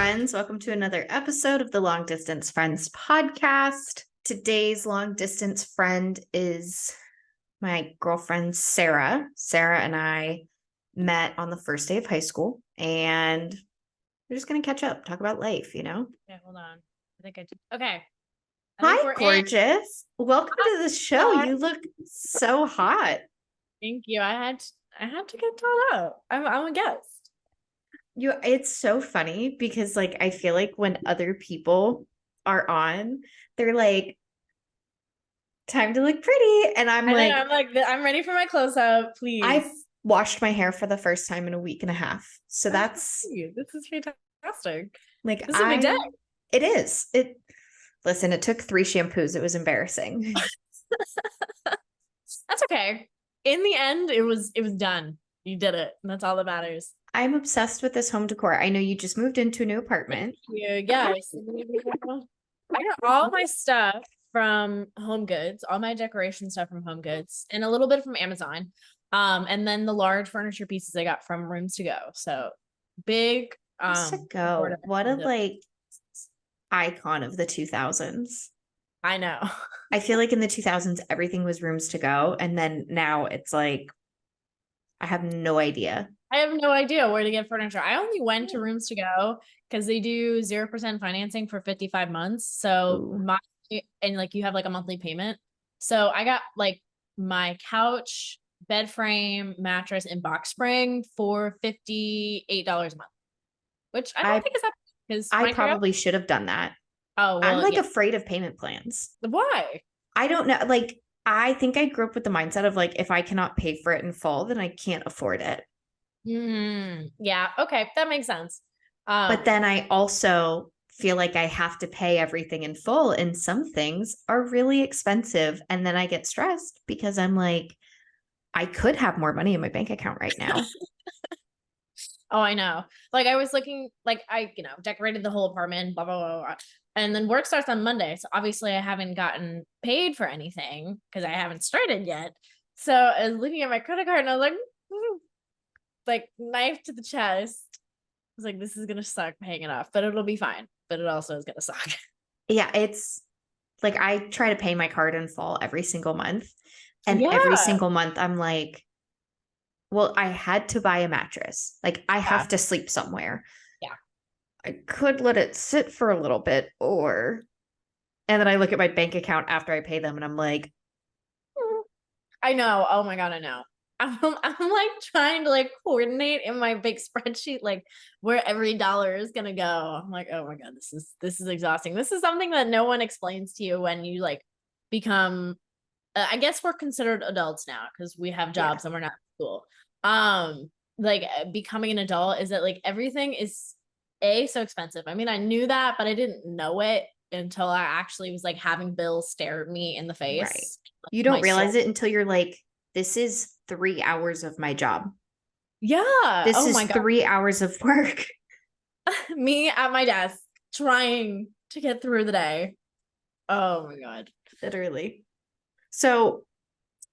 friends. Welcome to another episode of the Long Distance Friends podcast. Today's long distance friend is my girlfriend, Sarah. Sarah and I met on the first day of high school, and we're just going to catch up, talk about life, Okay, hold on. I think I did. Okay. Hi, gorgeous. Welcome to the show. You look so hot. Thank you. I had to get taught up. I'm a guest. It's so funny because I feel like when other people are on, they're like, time to look pretty. And I'm ready for my close up, please. I've washed my hair for the first time in a week and a half. So this is fantastic. This is a big day. It is. Listen, it took 3 shampoos. It was embarrassing. That's okay. In the end, it was done. You did it. And that's all that matters. I'm obsessed with this home decor. I know you just moved into a new apartment. Yes. I got all my stuff from Home Goods, all my decoration stuff from Home Goods, and a little bit from Amazon. And then the large furniture pieces I got from Rooms to Go. So big. To go. What a icon of the 2000s. I know. I feel like in the 2000s, everything was Rooms to Go. And then now it's I have no idea. I have no idea where to get furniture. I only went to Rooms to Go because they do 0% financing for 55 months. So you have a monthly payment. So I got my couch, bed frame, mattress, and box spring for $58 a month, which I don't think is that because I probably should have done that. Oh, well, I'm afraid of payment plans. Why? I don't know. I think I grew up with the mindset of if I cannot pay for it in full, then I can't afford it. Yeah. Okay. That makes sense. But then I also feel like I have to pay everything in full, and some things are really expensive. And then I get stressed because I'm I could have more money in my bank account right now. Oh, I know. I was looking, I decorated the whole apartment, blah, blah, blah, blah. And then work starts on Monday. So obviously I haven't gotten paid for anything because I haven't started yet. So I was looking at my credit card and I was knife to the chest. I was this is going to suck paying it off, but it'll be fine. But it also is going to suck. Yeah. It's I try to pay my card in full every single month. And every single month I'm well, I had to buy a mattress. I have to sleep somewhere. Yeah. I could let it sit for a little bit and then I look at my bank account after I pay them and I'm I know. Oh my God, I know. I'm trying to coordinate in my big spreadsheet where every dollar is gonna go. I'm oh my God, this is exhausting. This is something that no one explains to you when you become I guess we're considered adults now because we have jobs and we're not in school. Becoming an adult is that everything is so expensive. I mean, I knew that, but I didn't know it until I actually was having bills stare at me in the face. Right. You don't realize it until you're this is 3 hours of my job. Yeah. This is 3 hours of work. Me at my desk trying to get through the day. Oh my God. Literally. So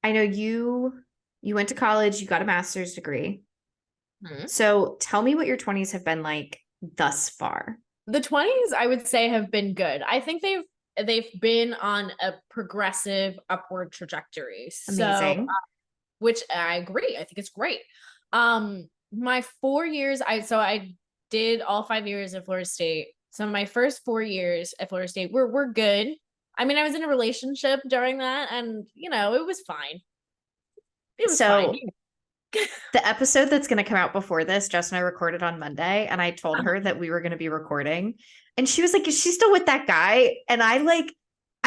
I know you went to college, you got a master's degree. So tell me what your 20s have been like thus far. The 20s, I would say, have been good. I think they've been on a progressive upward trajectory. Amazing. So, which I agree. I think it's great. My 4 years, I did all 5 years at Florida State. So my first 4 years at Florida State were good. I mean, I was in a relationship during that, and it was fine. It was fine. The episode that's going to come out before this, Jess and I recorded on Monday, and I told her that we were going to be recording, and she was like, "Is she still with that guy?" And I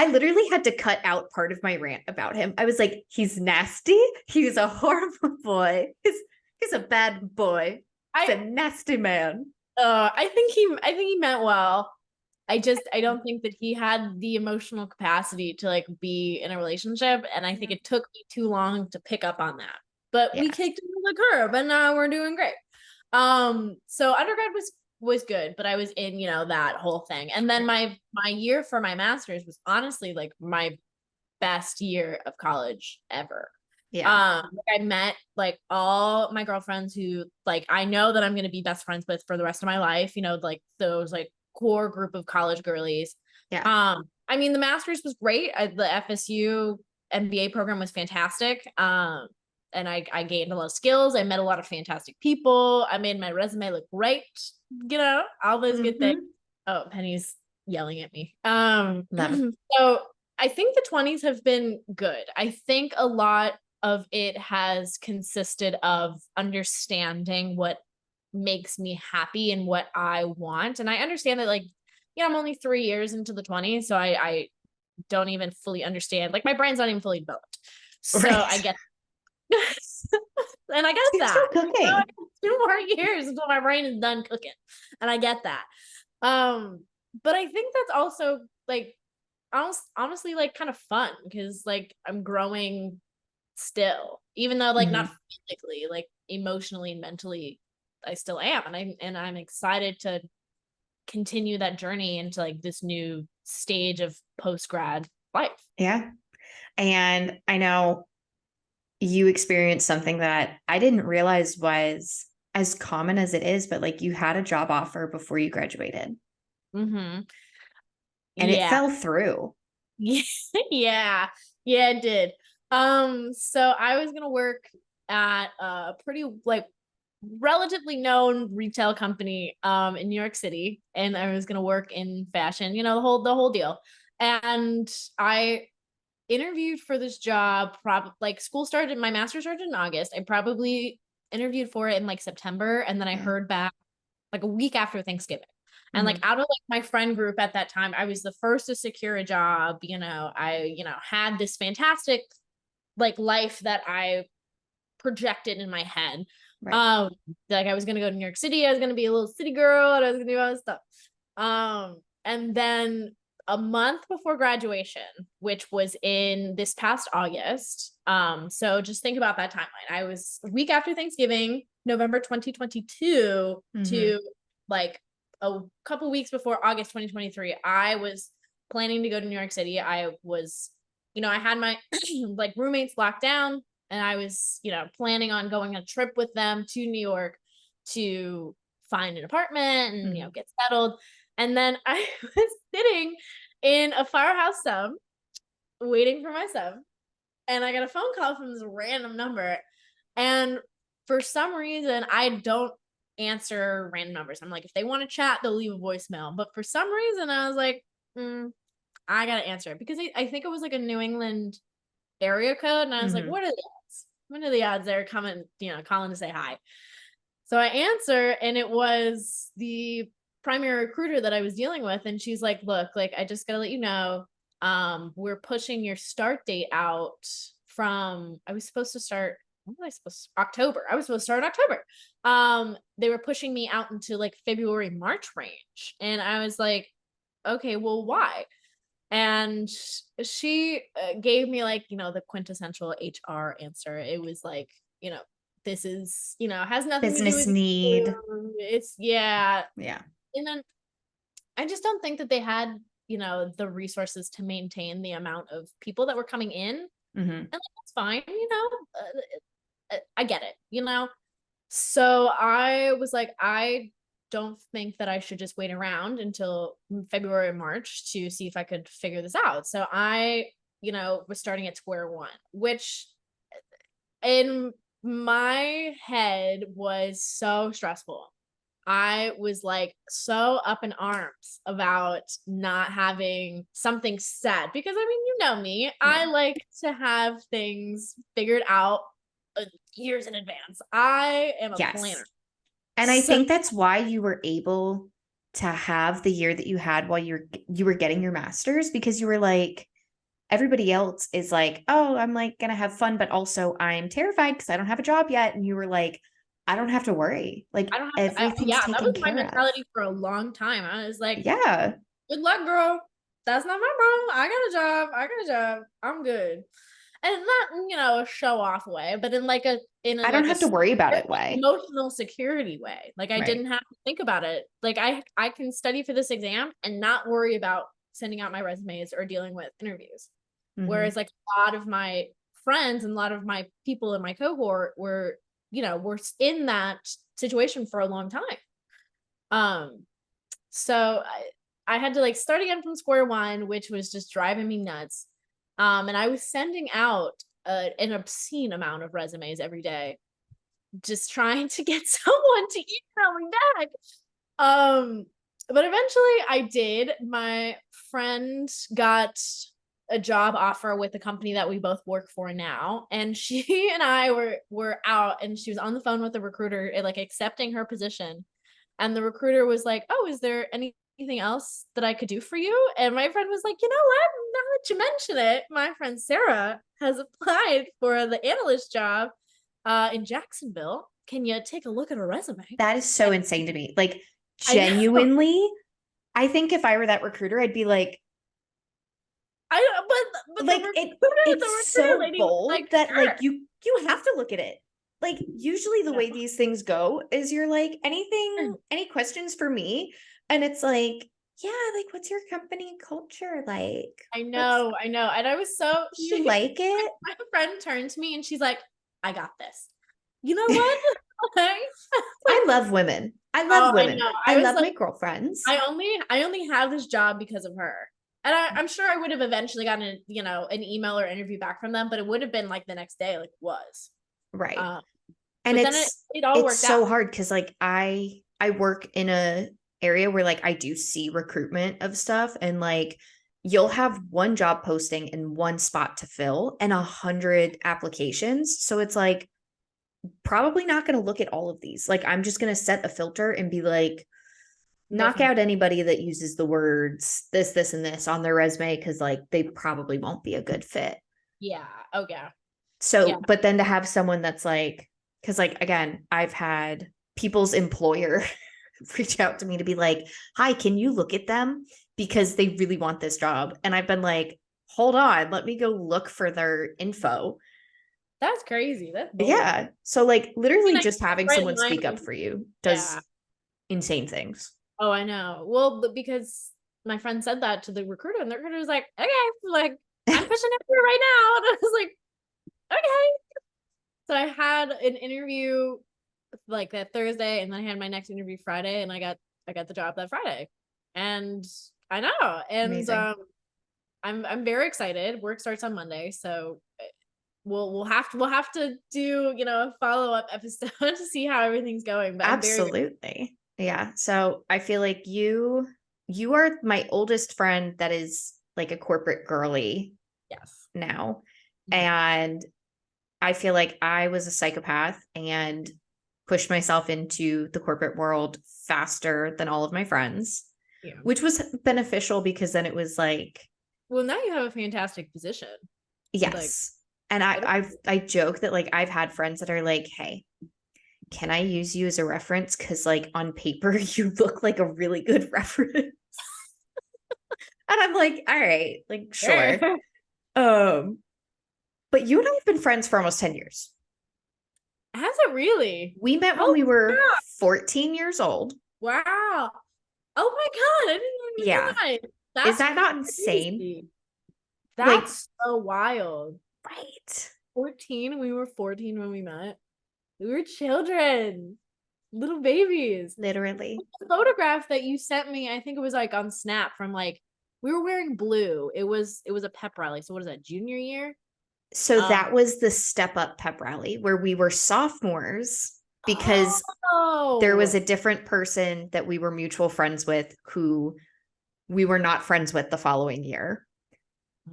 literally had to cut out part of my rant about him. I was like, "He's nasty. He's a horrible boy. He's a bad boy. He's a nasty man." I think he meant well. I don't think that he had the emotional capacity to be in a relationship. And I think it took me too long to pick up on that, but we kicked him to the curb and now we're doing great. So undergrad was good, but I was in, that whole thing. And then my year for my master's was honestly my best year of college ever. Yeah. I met like all my girlfriends who like I know that I'm gonna be best friends with for the rest of my life, you know, like those like core group of college girlies. Yeah. I mean the master's was great. The FSU MBA program was fantastic. And I gained a lot of skills. I met a lot of fantastic people. I made my resume look great, you know, all those good things. Hmm. Oh, Penny's yelling at me. Love it. So I think the 20s have been good. I think a lot of it has consisted of understanding what makes me happy and what I want. And I understand that, like, yeah, I'm only 3 years into the 20s, so I don't even fully understand. Like, my brain's not even fully developed. So I Right. get and I get You're still that. You know, I cooking. have 2 more years until my brain is done cooking. And I get that. But I think that's also like honestly like kind of fun because like I'm growing still, even though like not Hmm. physically, like emotionally and mentally, I still am, and I'm excited to continue that journey into like this new stage of post grad life. Yeah. And I know you experienced something that I didn't realize was as common as it is, but like you had a job offer before you graduated Mm-hmm. and it Yeah. fell through. Yeah. Yeah, it did. So I was gonna work at a pretty like relatively known retail company in New York City, and I was gonna work in fashion, you know, the whole deal. And I interviewed for this job like school started, my master's started in August. I probably interviewed for it in like September, and then I Yeah. heard back like a week after Thanksgiving. And like Hmm. out of like my friend group at that time, I was the first to secure a job. You know, had this fantastic like life that I projected in my head. Right. Um, like I was gonna go to New York City, I was gonna be a little city girl, and I was gonna do all this stuff. And then a month before graduation, which was in this past August. So just think about that timeline. I was a week after Thanksgiving, November 2022 Hmm. to like a couple weeks before August 2023. I was planning to go to New York City. I was, I had my like roommates locked down, and I was, planning on going on a trip with them to New York to find an apartment and, Hmm. get settled. And then I was sitting in a firehouse sub waiting for my sub, and I got a phone call from this random number. And for some reason, I don't answer random numbers. I'm like, if they want to chat, they'll leave a voicemail. But for some reason, I was like, I gotta answer it because I think it was like a New England area code, and I was like, Hmm. what are the odds? What are the odds they're coming, calling to say hi? So I answer, and it was the primary recruiter that I was dealing with, and she's like, look, like I just gotta let you know, we're pushing your start date out from I was supposed to start when was I supposed to, October. I was supposed to start in October. They were pushing me out into like February, March range. And I was like, okay, well, why? And she gave me like, the quintessential HR answer. It was like, this is, has nothing to do Business with need. you. It's yeah. Yeah. And then I just don't think that they had, the resources to maintain the amount of people that were coming in. And Hmm. like, that's fine, I get it, So I was like, I don't think that I should just wait around until February or March to see if I could figure this out. So I, was starting at square one, which in my head was so stressful. I was like so up in arms about not having something set because I mean, you know me, I Yeah. like to have things figured out years in advance. I am a planner. Yes. And I So think that's why you were able to have the year that you had while you were getting your master's, because you were like, everybody else is like, oh, I'm like gonna have fun, but also I'm terrified because I don't have a job yet. And you were like, I don't have to worry. Like I don't have to, everything's yeah, that was taken my care of. mentality for a long time. I was like, Yeah. good luck, girl. That's not my problem. I got a job. I got a job. I'm good. And not, a show off way, but in a I don't like a have to worry about it way. emotional security way. Like I Right. didn't have to think about it. Like I can study for this exam and not worry about sending out my resumes or dealing with interviews. Hmm. Whereas like a lot of my friends and a lot of my people in my cohort were, were in that situation for a long time. So I had to like start again from square one, which was just driving me nuts. And I was sending out an obscene amount of resumes every day, just trying to get someone to email me back. But eventually I did. My friend got a job offer with the company that we both work for now, and she and I were out, and she was on the phone with the recruiter, like accepting her position. And the recruiter was like, "Oh, is there anything else that I could do for you?" And my friend was like, "You know what? Now that you mention it, my friend Sarah has applied for the analyst job in Jacksonville. Can you take a look at her resume?" That is so insane to me. Like, genuinely, I think if I were that recruiter, I'd be like, but like it's so bold like, that sure. like you have to look at it. Like, usually the way these things go is you're like, any questions for me? And it's like, yeah, like, what's your company culture like? I know. And I was so you like it? My friend turned to me and she's like, "I got this." You know what? I love women. I love women. I love like, my girlfriends. I only have this job because of her. And I'm sure I would have eventually gotten an email or interview back from them, but it would have been like the next day, like it was. Right. And it all worked so out. hard because like I work in a area where like I do see recruitment of stuff, and like you'll have one job posting and one spot to fill and 100 applications. So it's like, probably not going to look at all of these. Like, I'm just going to set a filter and be like, knock out anybody that uses the words this and this on their resume, because like they probably won't be a good fit. Yeah. Oh yeah. So, but then to have someone that's like, because like, again, I've had people's employer reach out to me to be like, "Hi, can you look at them? Because they really want this job." And I've been like, "Hold on, let me go look for their info." That's crazy. That's bold. Yeah. So like literally just having someone speak up for you does insane things. Oh, I know. Well, because my friend said that to the recruiter, and the recruiter was like, "Okay, like I'm pushing it for you right now." And I was like, "Okay." So I had an interview like that Thursday, and then I had my next interview Friday, and I got the job that Friday. And I know. And Amazing. I'm very excited. Work starts on Monday, so we'll have to do a follow-up episode to see how everything's going. But absolutely. Yeah. So I feel like you are my oldest friend that is like a corporate girly. Yes. Now. And I feel like I was a psychopath and pushed myself into the corporate world faster than all of my friends, which was beneficial because then it was like, well, now you have a fantastic position. Yes. Like, and I joke that like I've had friends that are like, "Hey, can I use you as a reference? Because like on paper, you look like a really good reference." And I'm like, all right, like, sure. But you and I have been friends for almost 10 years. Has it really? We met when we were 14 years old. Wow. Oh my God. I didn't even know. Is that not insane? Crazy. That's so wild. Right. 14. We were 14 when we met. We were children. Little babies. Literally. The photograph that you sent me, I think it was like on Snap from like, we were wearing blue. It was a pep rally. So what is that, junior year? So that was the Step Up pep rally where we were sophomores because there was a different person that we were mutual friends with who we were not friends with the following year.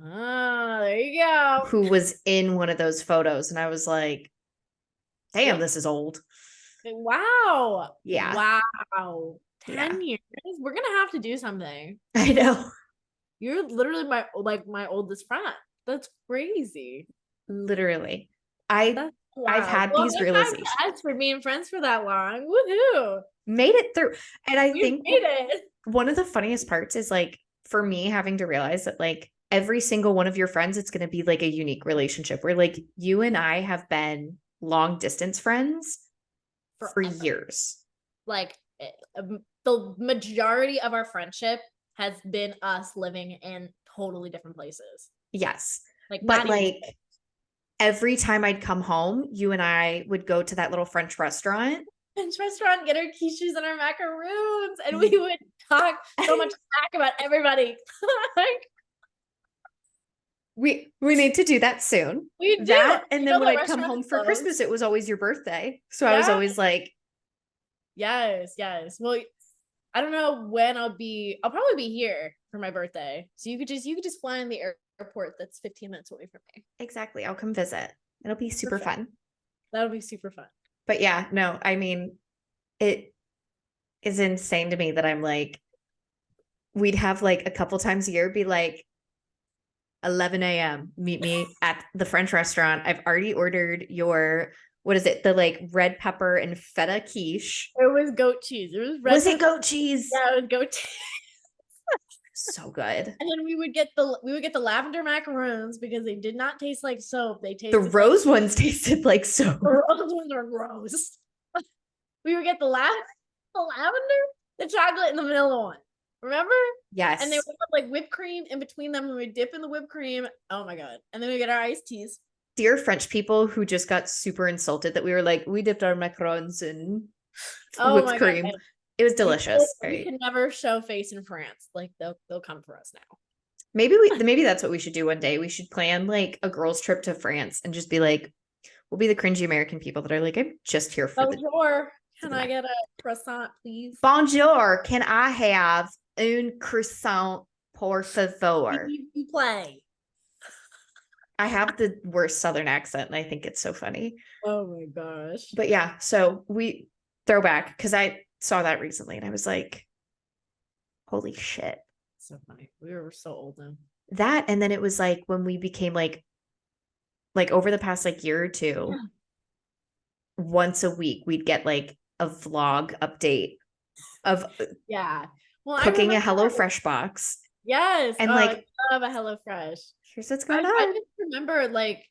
Oh, there you go. Who was in one of those photos. And I was like, damn, this is old. Wow. Yeah. Wow. 10 years. We're going to have to do something. I know. You're literally my oldest friend. That's crazy. Literally. I've had these realizations. As for being friends for that long. Woohoo. Made it through. And I think made it. One of the funniest parts is like, for me having to realize that like every single one of your friends, it's going to be like a unique relationship where like you and I have been long distance friends for years. Like the majority of our friendship has been us living in totally different places. Yes. Like, but like every time I'd come home, you and I would go to that little French restaurant. French restaurant, get our quiches and our macaroons, and we would talk so much smack about everybody. Like, we need to do that soon. we do. That, and You then know when the I'd come restaurant home is for closed. Christmas, it was always your birthday. So I was always like, yes. Well, I don't know when I'll probably be here for my birthday. So you could just fly in the airport that's 15 minutes away from me. exactly, I'll come visit. It'll be super fun. That'll be super fun. But yeah, no, I mean, it is insane to me that I'm like, we'd have like a couple times a year be like, 11 a.m. meet me at the French restaurant. I've already ordered your, what is it? The like red pepper and feta quiche. It was goat cheese. It was red. Was it goat cheese? Yeah, it was goat cheese. So good. And then we would get the lavender macaroons because they did not taste like soap. They tasted the rose ones tasted like soap. The rose ones are gross. We would get the lavender, the chocolate, and the vanilla one. Remember? Yes. And they would put like whipped cream in between them, and we dip in the whipped cream. Oh my god! And then we get our iced teas. Dear French people who just got super insulted that we were like, we dipped our macarons in whipped cream. God. It was delicious. We can never show face in France. Like they'll come for us now. Maybe that's what we should do one day. We should plan like a girls' trip to France and just be like, we'll be the cringy American people that are like, I'm just here for Bonjour. Can I get a croissant, please? Bonjour. Can I have un croissant, por favor? You play. I have the worst Southern accent, and I think it's so funny. Oh my gosh. But yeah, so we throwback because I saw that recently and I was like, holy shit. So funny. We were so old now. That, and then it was like when we became like over the past like year or two, once a week we'd get like a vlog update of cooking a HelloFresh box. Yes. And like I love a HelloFresh. Here's what's going on. I just remember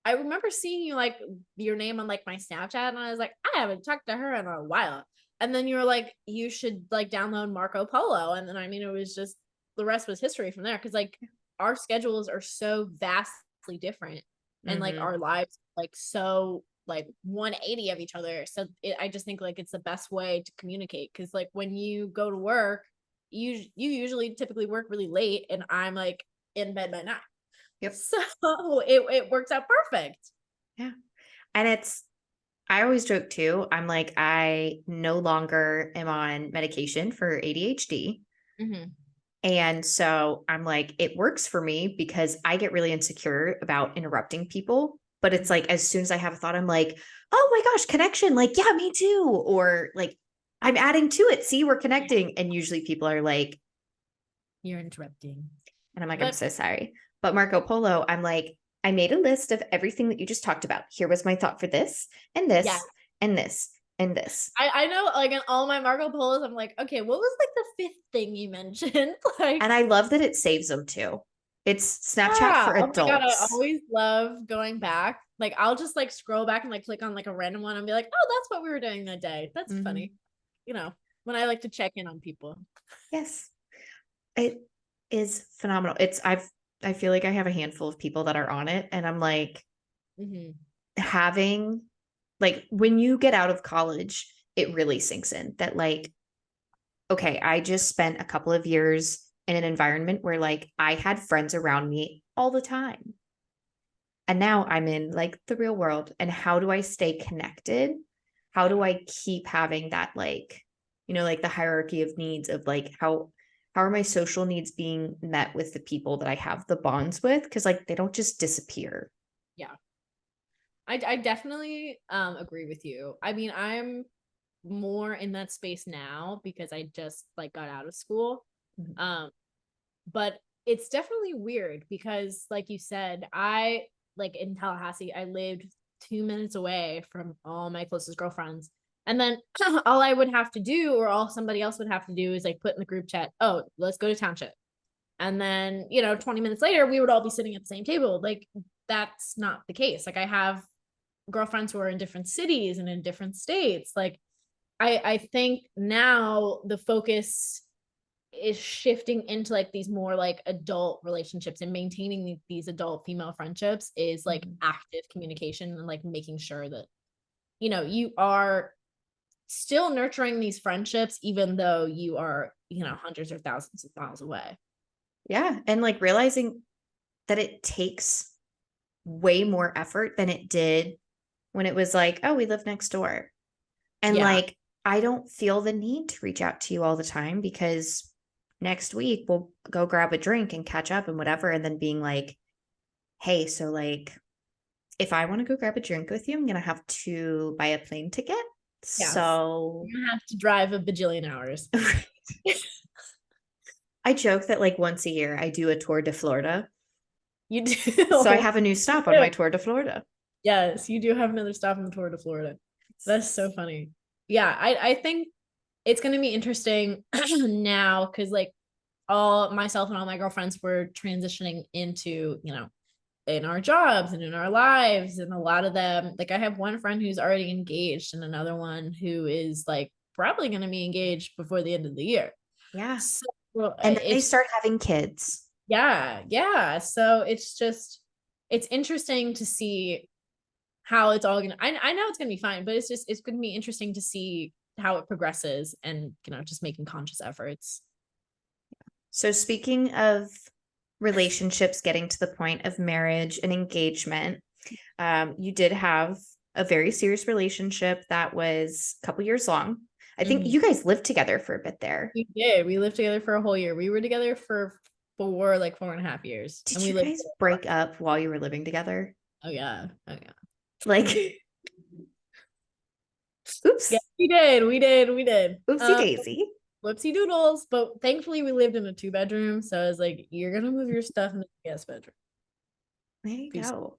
I remember seeing you like your name on like my Snapchat, and I was like, I haven't talked to her in a while. And then you were like, you should like download Marco Polo. And then I mean, it was just the rest was history from there. Cause like our schedules are so vastly different. And like our lives like so like 180 of each other. So I just think like it's the best way to communicate. Cause like when you go to work, you usually typically work really late, and I'm like in bed by 9. Yep. So it works out perfect. Yeah. And I always joke too. I'm like, I no longer am on medication for ADHD. And so I'm like, it works for me because I get really insecure about interrupting people. But it's like, as soon as I have a thought, I'm like, oh my gosh, connection. Like, yeah, me too. Or like, I'm adding to it. See, we're connecting. And usually people are like, you're interrupting. And I'm like, I'm so sorry. But Marco Polo, I'm like, I made a list of everything that you just talked about. Here was my thought for this and this and this and this. I know, like in all my Marco Polos, I'm like, okay, what was like the 5th thing you mentioned? Like, and I love that it saves them too. It's Snapchat for adults. Oh my God, I always love going back. Like I'll just like scroll back and like click on like a random one and be like, oh, that's what we were doing that day. That's funny. You know, when I like to check in on people. Yes. It is phenomenal. I feel like I have a handful of people that are on it, and I'm like, having like when you get out of college, it really sinks in that like, okay, I just spent a couple of years in an environment where like I had friends around me all the time. And now I'm in like the real world. And how do I stay connected? How do I keep having that like, you know, like the hierarchy of needs of like how are my social needs being met with the people that I have the bonds with? Because like they don't just disappear. Yeah. I definitely agree with you. I mean, I'm more in that space now because I just like got out of school. But it's definitely weird because like you said, I like in Tallahassee, I lived 2 minutes away from all my closest girlfriends. And then all I would have to do, or all somebody else would have to do, is like put in the group chat, oh, let's go to Township. And then, you know, 20 minutes later, we would all be sitting at the same table. Like, that's not the case. Like, I have girlfriends who are in different cities and in different states. Like, I think now the focus is shifting into like these more like adult relationships, and maintaining these adult female friendships is like active communication, and like making sure that, you know, you are still nurturing these friendships even though you are, you know, hundreds or thousands of miles away. Yeah. And like realizing that it takes way more effort than it did when it was like, oh, we live next door. And Yeah. like, I don't feel the need to reach out to you all the time because next week we'll go grab a drink and catch up and whatever. And then being like, hey, so like, if I want to go grab a drink with you, I'm going to have to buy a plane ticket. Yes. So You have to drive a bajillion hours. I joke that like once a year I do a tour de Florida. You do. So I have a new stop on my tour de Florida. Yes, you do have another stop on the tour to Florida. That's so funny. Yeah, I think it's going to be interesting now because like all myself and all my girlfriends were transitioning into, you know, in our jobs and in our lives, and a lot of them, like I have one friend who's already engaged and another one who is like probably going to be engaged before the end of the year. Yeah. So and then they start having kids. yeah. So it's interesting to see how it's all gonna, I know it's gonna be fine, but it's gonna be interesting to see how it progresses, and, you know, just making conscious efforts. So speaking of relationships getting to the point of marriage and engagement, you did have a very serious relationship that was a couple years long. I think you guys lived together for a bit there. We did. We lived together for a whole year. We were together for 4.5 years. Did And we you lived guys break up while you were living together? Oh yeah. Like, oops. Yeah, we did. Oopsie daisy. Whoopsie doodles. But thankfully we lived in a 2-bedroom. So I was like, you're gonna move your stuff in the guest bedroom. There you Peace. go.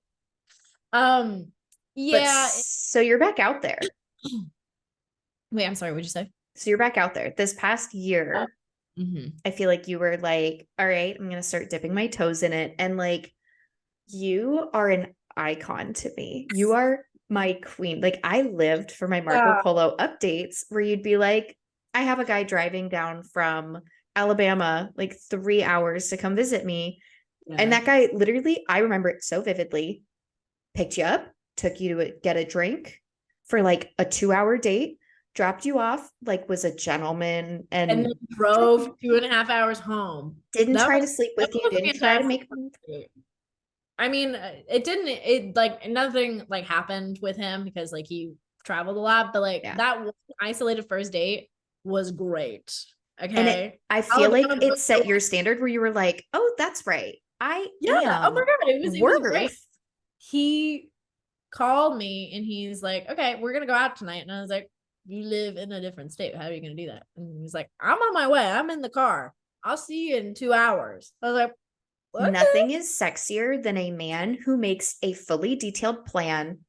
Yeah. So you're back out there. Wait, I'm sorry, what'd you say? So you're back out there. This past year, I feel like you were like, all right, I'm going to start dipping my toes in it. And like, you are an icon to me. You are my queen. Like, I lived for my Marco Polo updates where you'd be like, I have a guy driving down from Alabama, like 3 hours to come visit me. Yeah. And that guy literally, I remember it so vividly, picked you up, took you to get a drink for like a 2-hour date, dropped you off, like was a gentleman, and then drove 2.5 hours home. Didn't try to sleep with you, didn't try to make. I mean, it like nothing like happened with him because like he traveled a lot, but like that isolated first date was great. Okay. And I feel like it set your standard where you were like, oh, that's right. Oh my God, it was great. He called me and he's like, okay, we're gonna go out tonight. And I was like, you live in a different state. How are you gonna do that? And he's like, I'm on my way. I'm in the car. I'll see you in 2 hours. I was like, okay. Nothing is sexier than a man who makes a fully detailed plan,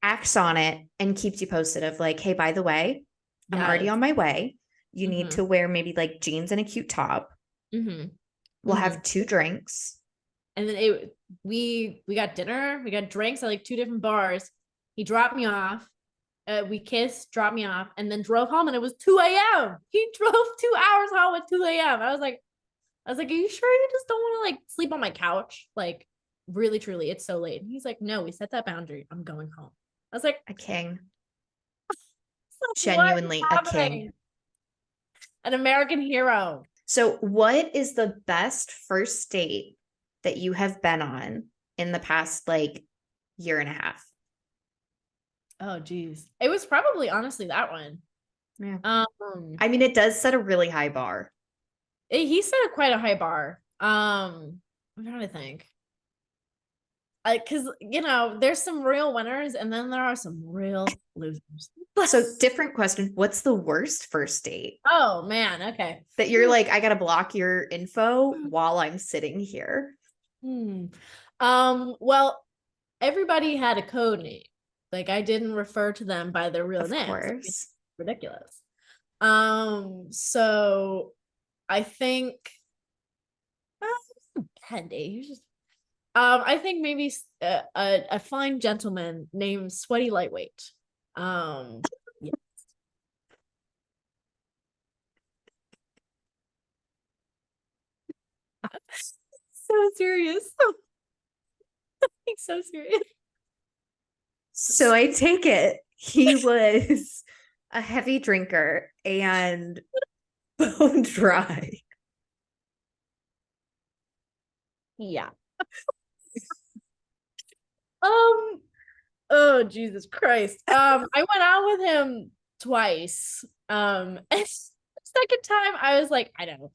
acts on it, and keeps you posted of like, hey, by the way, I'm already on my way. You need to wear maybe like jeans and a cute top. We'll have 2 drinks. And then we got dinner, we got drinks at like 2 different bars. He dropped me off. We kissed, dropped me off, and then drove home, and it was 2 a.m. He drove 2 hours home at 2 a.m. I was like, are you sure you just don't want to like sleep on my couch? Like, really, truly, it's so late. And he's like, no, we set that boundary. I'm going home. I was like, a king. Genuinely a king. An American hero. So what is the best first date that you have been on in the past like year and a half? Oh geez. It was probably honestly that one. Yeah. I mean, it does set a really high bar. He set quite a high bar. I'm trying to think. Because you know, there's some real winners and then there are some real losers. So different question. What's the worst first date? Oh man, okay. That you're like, I gotta block your info while I'm sitting here. Well, everybody had a code name. Like I didn't refer to them by their real names. Of course. It's ridiculous. So I think bad day. I think maybe a fine gentleman named Sweaty Lightweight. Yes. So serious. He's so serious. So I take it he was a heavy drinker and bone dry. Yeah. Oh Jesus Christ. I went out with him twice. And second time I was like, I don't know.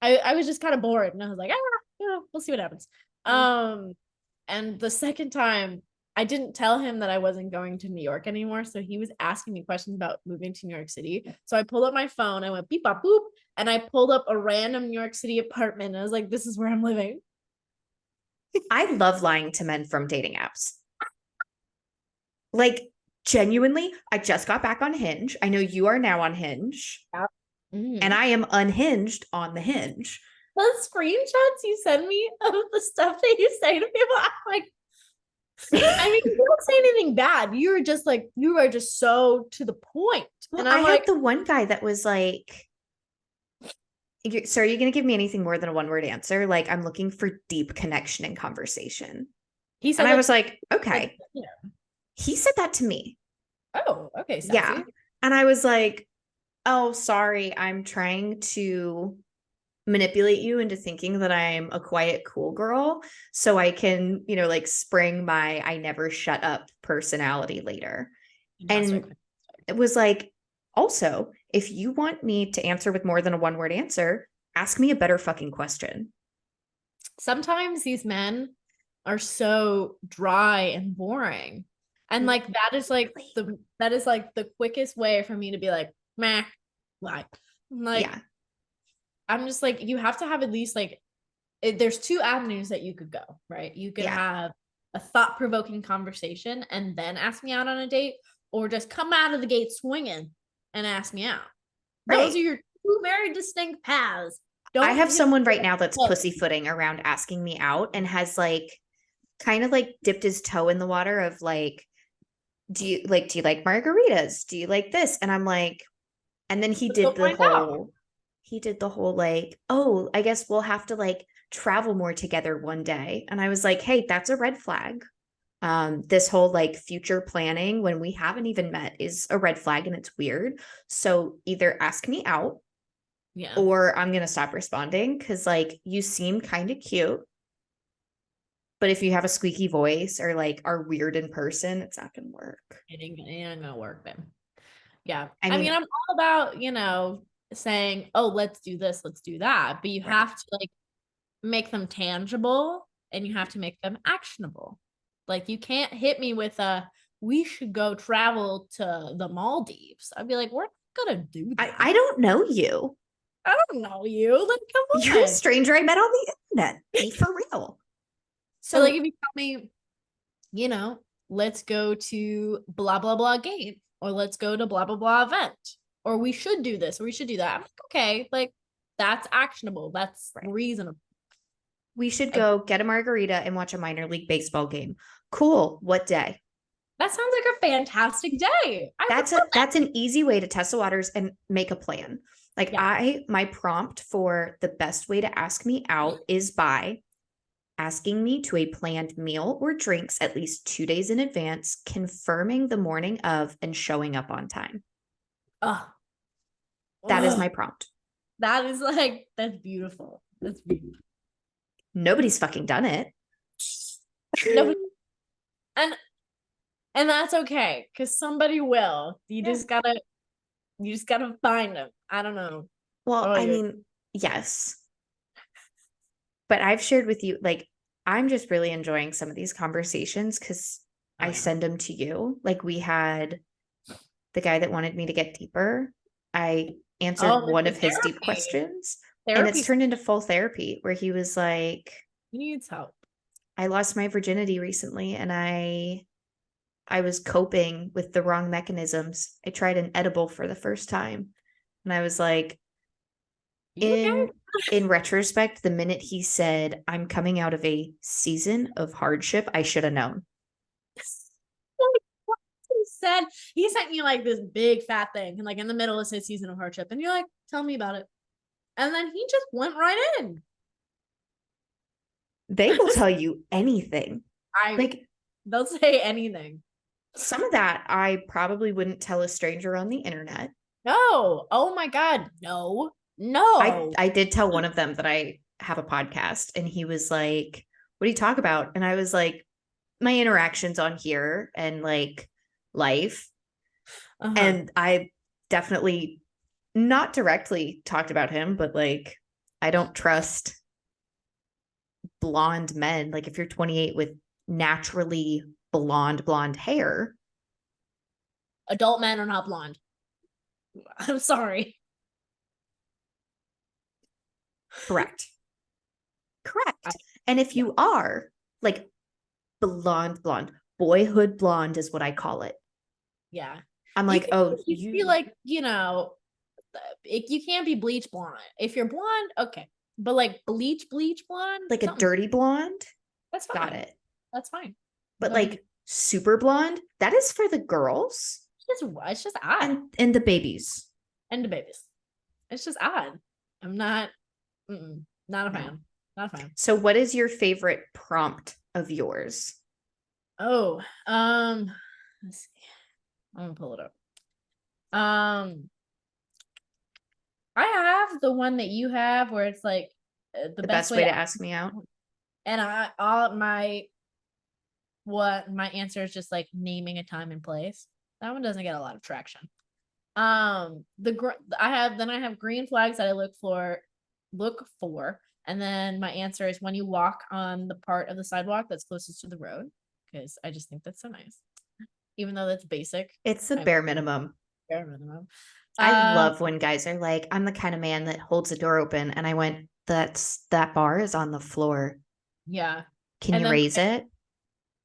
I was just kind of bored and I was like, we'll see what happens. And the second time I didn't tell him that I wasn't going to New York anymore. So he was asking me questions about moving to New York City. So I pulled up my phone, I went beep bop boop, and I pulled up a random New York City apartment. And I was like, this is where I'm living. I love lying to men from dating apps. Like, genuinely, I just got back on Hinge. I know you are now on Hinge. Yeah. Mm-hmm. And I am unhinged on the Hinge. The screenshots you send me of the stuff that you say to people, I'm like, I mean, you don't say anything bad. You're just like, you are just so to the point. Well, and I'm I like, had the one guy that was like, so are you going to give me anything more than a one-word answer? Like, I'm looking for deep connection and conversation. he said, and I was like, okay. Yeah. He said that to me. Oh, okay. Sassy. Yeah. And I was like, oh, sorry. I'm trying to manipulate you into thinking that I'm a quiet, cool girl so I can, like spring my I never shut up personality later. And it was like, also, if you want me to answer with more than a one-word answer, ask me a better fucking question. Sometimes these men are so dry and boring. And like that is like the quickest way for me to be like, meh, like yeah. I'm just like, you have to have at least like there's two avenues that you could go, right? You could have a thought-provoking conversation and then ask me out on a date, or just come out of the gate swinging and ask me out. Right. Those are your two very distinct paths. I have someone right now that's pussyfooting around asking me out and has like kind of like dipped his toe in the water of like, do you like margaritas? Do you like this? And I'm like, and then he did the whole like, oh, I guess we'll have to like travel more together one day. And I was like, hey, that's a red flag. This whole like future planning when we haven't even met is a red flag and it's weird. So either ask me out, or I'm gonna stop responding because like you seem kind of cute. But if you have a squeaky voice or like are weird in person, it's not gonna work. It ain't gonna work then. Yeah. I mean, I'm all about, saying, oh, let's do this, let's do that. But you have to like make them tangible and you have to make them actionable. Like you can't hit me with we should go travel to the Maldives. I'd be like, we're not gonna do that. I don't know you. I don't know you. Like, come on. You're a stranger I met on the internet. Be for real. So like if you tell me, let's go to blah blah blah game, or let's go to blah blah blah event, or we should do this, or we should do that. I'm like, okay, like that's actionable. That's reasonable. We should go get a margarita and watch a minor league baseball game. Cool. What day? That sounds like a fantastic day. That's an easy way to test the waters and make a plan. Like my prompt for the best way to ask me out is by asking me to a planned meal or drinks at least 2 days in advance, confirming the morning of, and showing up on time. That is my prompt. That is like, that's beautiful. That's beautiful. Nobody's fucking done it. Nobody. And that's okay, because somebody will. You just gotta find them. I don't know. Well, I mean, yes. But I've shared with you, like, I'm just really enjoying some of these conversations because I send them to you. Like we had the guy that wanted me to get deeper. I answered one of his deep questions. And it's turned into full therapy where he was like, he needs help. I lost my virginity recently and I was coping with the wrong mechanisms. I tried an edible for the first time. And I was like, in retrospect, the minute he said, I'm coming out of a season of hardship, I should have known. He sent you like this big fat thing, and like in the middle it says season of hardship, and you're like, tell me about it. And then he just went right in. They will tell you anything. Like, they'll say anything. some of that I probably wouldn't tell a stranger on the internet. No. Oh my God. No. I did tell one of them that I have a podcast, and he was like, "What do you talk about?" And I was like, "My interactions on here and like life." Uh-huh. And I definitely not directly talked about him, but like, I don't trust blonde men. Like, if you're 28 with naturally blonde hair, Adult men are not blonde. I'm sorry. correct. And if you are like blonde, boyhood blonde is what I call it. Yeah. I'm like, oh, you be like, you can't be bleach blonde. If you're blonde, okay. But like bleach blonde, like a dirty blonde. That's fine. Got it. That's fine. But like super blonde, that is for the girls. It's just odd. And the babies. And the babies. It's just odd. I'm not not a fan. Not a fan. So what is your favorite prompt of yours? Oh, let's see. I'm gonna pull it up. I have the one that you have where it's like the best way to ask me out. And my answer is just like naming a time and place. That one doesn't get a lot of traction. I have green flags that I look for, and then my answer is when you walk on the part of the sidewalk that's closest to the road, because I just think that's so nice. Even though that's basic. It's the bare minimum. Bare minimum. I love when guys are like, I'm the kind of man that holds the door open. And I went, that bar is on the floor. Yeah. Can you raise it?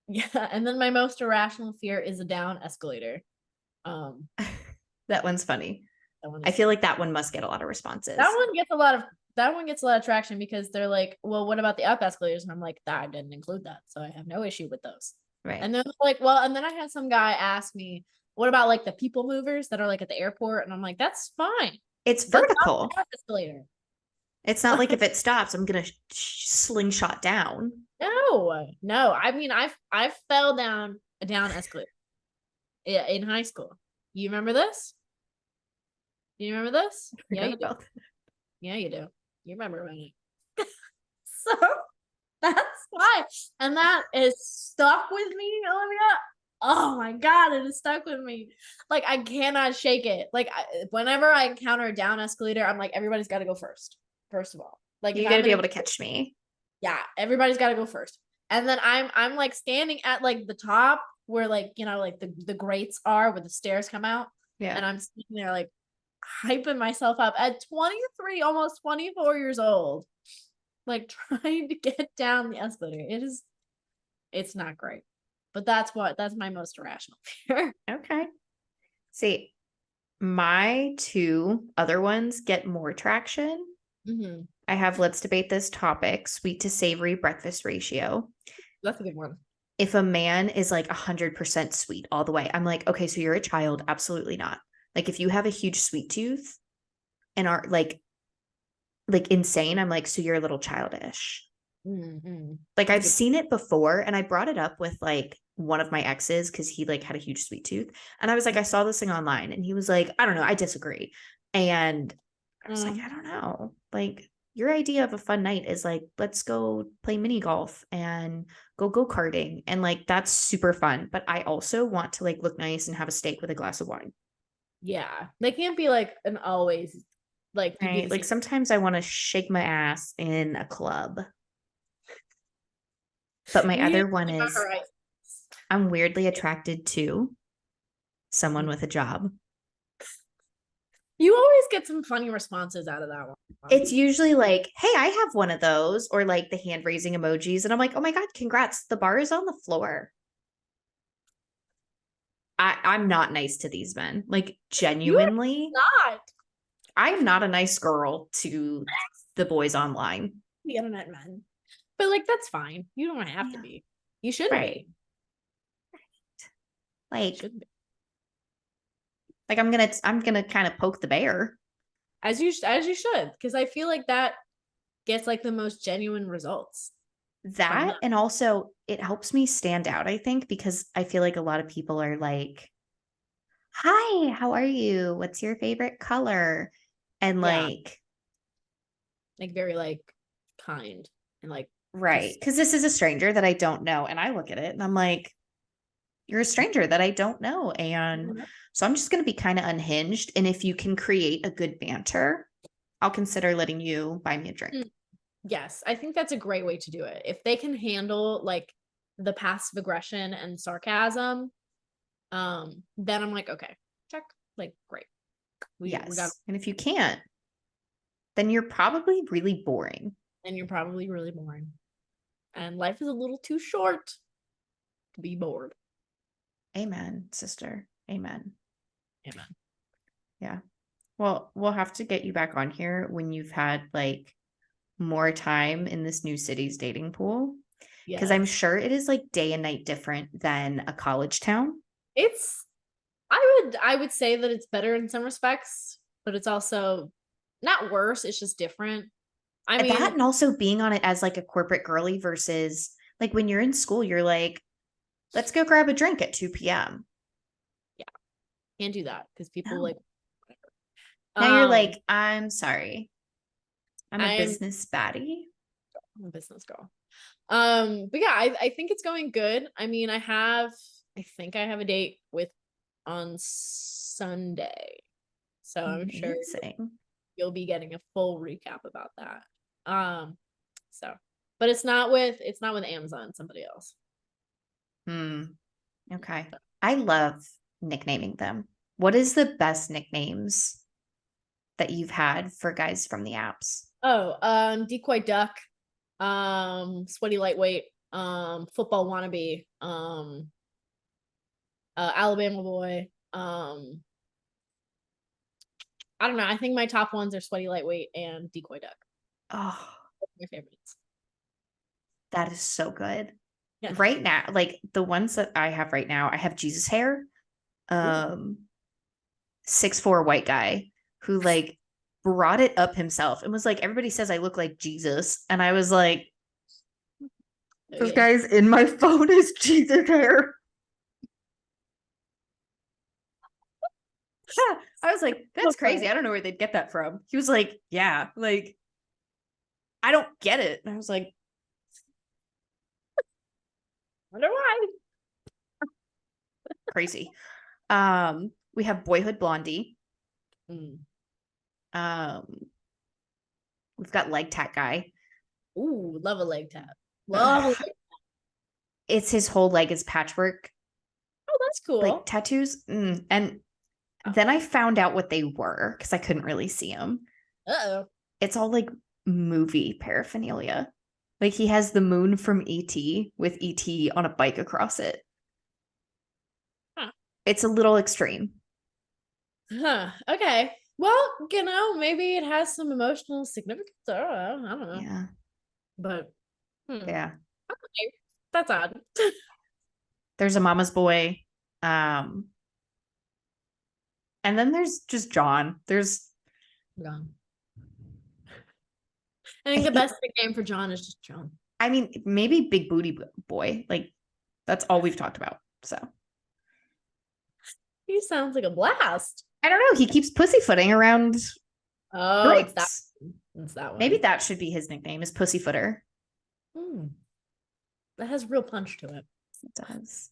Yeah. And then my most irrational fear is a down escalator. That one's funny. I feel like that one must get a lot of responses. That one gets a lot of traction because they're like, well, what about the up escalators? And I'm like, I didn't include that. So I have no issue with those. Right. And then like, well, and then I had some guy ask me, what about like the people movers that are like at the airport? And I'm like, that's fine. It's vertical. Escalator. It's not like if it stops, I'm gonna slingshot down. No. I mean, I fell down a down escalator. Yeah, in high school. You remember this? You remember this? Yeah, you do. Yeah, you do. You remember when it. So that's why. And that is stuck with me, Olivia. Oh my God, it is stuck with me. Like, I cannot shake it. Like, whenever I encounter a down escalator, I'm like, everybody's got to go first of all. Like, you got to be able to catch me. Yeah, everybody's got to go first. And then I'm like standing at like the top where like, like the grates are where the stairs come out. Yeah. And I'm sitting there like hyping myself up at 23, almost 24 years old, like trying to get down the escalator. It's not great. But that's my most irrational fear. Okay. See, my two other ones get more traction. Mm-hmm. I have let's debate this topic, sweet to savory breakfast ratio. That's a good one. If a man is like 100% sweet all the way, I'm like, okay, so you're a child. Absolutely not. Like if you have a huge sweet tooth and are like insane, I'm like, so you're a little childish. Mm-hmm. Like I've seen it before, and I brought it up with like one of my exes because he like had a huge sweet tooth, and I was like, I saw this thing online, and he was like, I don't know, I disagree. And I was like, I don't know, like your idea of a fun night is like, let's go play mini golf and go karting, and like that's super fun, but I also want to like look nice and have a steak with a glass of wine. Yeah, they can't be like an always like right. Like sometimes I want to shake my ass in a club. But my other one is I'm weirdly attracted to someone with a job. You always get some funny responses out of that one. It's usually like, hey, I have one of those, or like the hand raising emojis. And I'm like, oh my God, congrats. The bar is on the floor. I'm not nice to these men. Like genuinely. Not. I'm not a nice girl to the boys online. The internet men. But like that's fine. You don't have to be. You shouldn't be. Like, like I'm gonna kind of poke the bear. As you should, because I feel like that gets like the most genuine results. That, and also it helps me stand out, I think, because I feel like a lot of people are like, hi, how are you? What's your favorite color? And Yeah. like, Very like kind and like right. Because this is a stranger that I don't know. And I look at it and I'm like, you're a stranger that I don't know. And so I'm just going to be kind of unhinged. And if you can create a good banter, I'll consider letting you buy me a drink. Yes, I think that's a great way to do it. If they can handle like the passive aggression and sarcasm, then I'm like, okay, check. Like, great. We got. And if you can't, then you're probably really boring. And you're probably really boring. And life is a little too short to be bored. Amen, sister. Amen. Amen. Yeah. Well, we'll have to get you back on here when you've had like more time in this new city's dating pool. Because I'm sure it is like day and night different than a college town. I would say that it's better in some respects, but it's also not worse. It's just different. I mean, that, and also being on it as like a corporate girly versus like when you're in school, you're like, let's go grab a drink at 2 p.m. Yeah. Can't do that because people like whatever. Now you're like, I'm sorry. I'm a business baddie. I'm a business girl. But yeah, I think it's going good. I mean, I think I have a date with on Sunday. So I'm sure you'll be getting a full recap about that. But it's not with Amazon, somebody else. Okay. I love nicknaming them. What is the best nicknames that you've had for guys from the apps? Decoy Duck, Sweaty Lightweight, Football Wannabe, Alabama Boy, I don't know. I think my top ones are Sweaty Lightweight and Decoy Duck. Oh, my favorites. That is so good. Yeah. Right now, like the ones that I have right now, I have Jesus hair, 6'4" white guy who like brought it up himself and was like, everybody says I look like Jesus. And I was like, this guy's in my phone is Jesus hair. I was like, that's crazy. I don't know where they'd get that from. He was like, yeah, like, I don't get it. And I was like, wonder why. Crazy. We have Boyhood Blondie. We've got Leg Tat Guy. Ooh, love a leg tat. Love a leg tat. It's his whole leg is patchwork. Oh, that's cool. Like tattoos. And then I found out what they were because I couldn't really see them. Uh-oh. It's all like movie paraphernalia. Like he has the moon from E.T. with E.T. on a bike across it. Huh. It's a little extreme. Huh. Okay. Well, maybe it has some emotional significance. I don't know. Yeah. But yeah. Okay. That's odd. There's a mama's boy. And then there's just John. There's John. I think the best nickname for John is just John. I mean, maybe Big Booty Boy. Like, that's all we've talked about. So he sounds like a blast. I don't know. He keeps pussyfooting around. Oh, it's that one. Maybe that should be his nickname, is Pussyfooter. That has real punch to it. It does.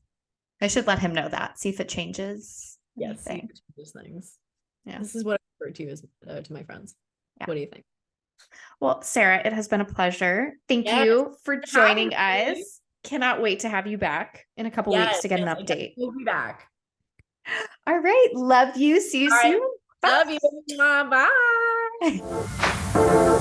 I should let him know that. See if it changes. Yes, changes things. Yeah. This is what I refer to as to my friends. Yeah. What do you think? Well, Sarah, it has been a pleasure. Thank you for joining us. Cannot wait to have you back in a couple weeks to get an update. We'll be back. All right. Love you. See you soon. Love you. Bye.